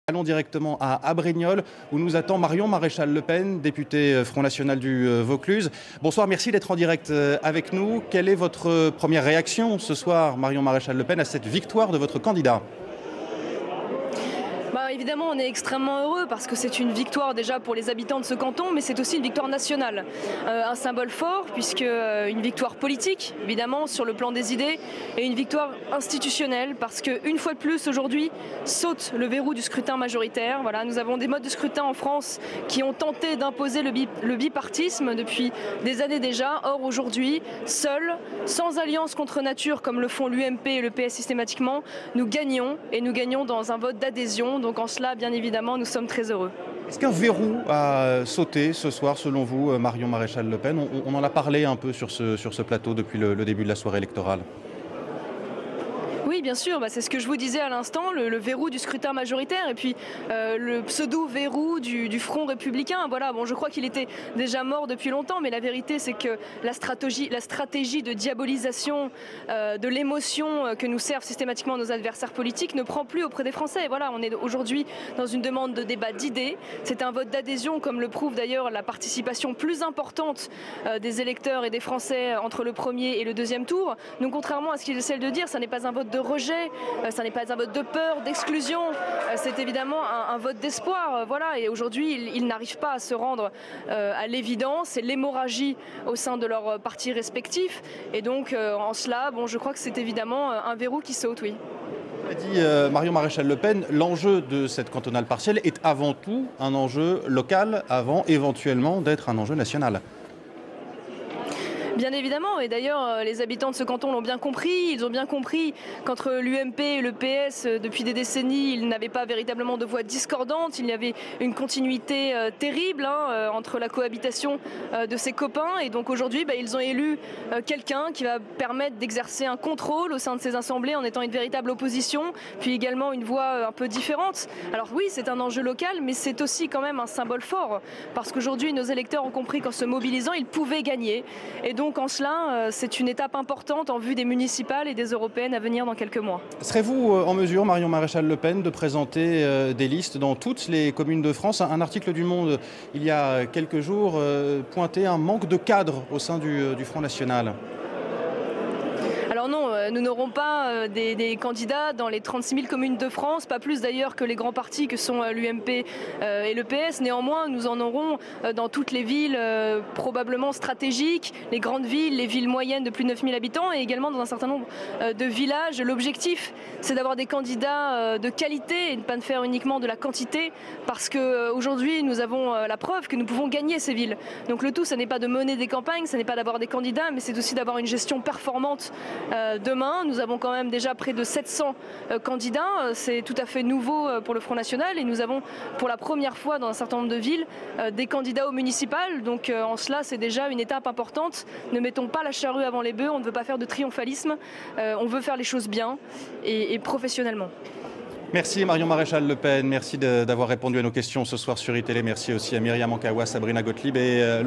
Allons directement à Brignoles, où nous attend Marion Maréchal Le Pen, députée Front National du Vaucluse. Bonsoir, merci d'être en direct avec nous. Quelle est votre première réaction ce soir, Marion Maréchal Le Pen, à cette victoire de votre candidat ? Évidemment, on est extrêmement heureux parce que c'est une victoire déjà pour les habitants de ce canton, mais c'est aussi une victoire nationale. Un symbole fort, puisque une victoire politique, évidemment, sur le plan des idées, et une victoire institutionnelle, parce qu'une fois de plus, aujourd'hui, saute le verrou du scrutin majoritaire. Voilà, nous avons des modes de scrutin en France qui ont tenté d'imposer le bipartisme depuis des années déjà. Or, aujourd'hui, seuls, sans alliance contre nature, comme le font l'UMP et le PS systématiquement, nous gagnons, et nous gagnons dans un vote d'adhésion. Donc en cela, bien évidemment, nous sommes très heureux. Est-ce qu'un verrou a sauté ce soir, selon vous, Marion Maréchal Le Pen ? On en a parlé un peu sur ce plateau depuis le début de la soirée électorale. Oui, bien sûr, c'est ce que je vous disais à l'instant, le verrou du scrutin majoritaire et puis le pseudo-verrou du Front républicain. Voilà, je crois qu'il était déjà mort depuis longtemps, mais la vérité c'est que la stratégie de diabolisation de l'émotion que nous servent systématiquement nos adversaires politiques ne prend plus auprès des Français. Voilà, on est aujourd'hui dans une demande de débat d'idées. C'est un vote d'adhésion, comme le prouve d'ailleurs la participation plus importante des électeurs et des Français entre le premier et le deuxième tour. Donc contrairement à ce qu'ils essaient de dire, ça n'est pas un vote de rejet, ça n'est pas un vote de peur, d'exclusion, c'est évidemment un vote d'espoir. Voilà. Et aujourd'hui, ils n'arrivent pas à se rendre à l'évidence et l'hémorragie au sein de leurs partis respectifs. Et donc, en cela, je crois que c'est évidemment un verrou qui saute, oui. A dit Marion Maréchal Le Pen, l'enjeu de cette cantonale partielle est avant tout un enjeu local, avant éventuellement d'être un enjeu national. Bien évidemment, et d'ailleurs les habitants de ce canton l'ont bien compris, ils ont bien compris qu'entre l'UMP et le PS, depuis des décennies, ils n'avaient pas véritablement de voix discordantes, il y avait une continuité terrible entre la cohabitation de ces copains, et donc aujourd'hui ils ont élu quelqu'un qui va permettre d'exercer un contrôle au sein de ces assemblées en étant une véritable opposition, puis également une voix un peu différente. Alors oui, c'est un enjeu local, mais c'est aussi quand même un symbole fort, parce qu'aujourd'hui nos électeurs ont compris qu'en se mobilisant, ils pouvaient gagner, et donc en cela, c'est une étape importante en vue des municipales et des européennes à venir dans quelques mois. Serez-vous en mesure, Marion Maréchal Le Pen, de présenter des listes dans toutes les communes de France ? Un article du Monde, il y a quelques jours, pointait un manque de cadres au sein du Front National. Alors non, nous n'aurons pas des candidats dans les 36 000 communes de France, pas plus d'ailleurs que les grands partis que sont l'UMP et le PS. Néanmoins, nous en aurons dans toutes les villes probablement stratégiques, les grandes villes, les villes moyennes de plus de 9 000 habitants et également dans un certain nombre de villages. L'objectif, c'est d'avoir des candidats de qualité et de ne pas faire uniquement de la quantité, parce qu'aujourd'hui, nous avons la preuve que nous pouvons gagner ces villes. Donc le tout, ce n'est pas de mener des campagnes, ce n'est pas d'avoir des candidats, mais c'est aussi d'avoir une gestion performante. Demain, nous avons quand même déjà près de 700 candidats. C'est tout à fait nouveau pour le Front National et nous avons pour la première fois dans un certain nombre de villes des candidats aux municipales. Donc en cela, c'est déjà une étape importante. Ne mettons pas la charrue avant les bœufs, on ne veut pas faire de triomphalisme. On veut faire les choses bien et professionnellement. Merci Marion Maréchal Le Pen, merci d'avoir répondu à nos questions ce soir sur iTélé. Merci aussi à Myriam Ankawa, Sabrina Gottlieb et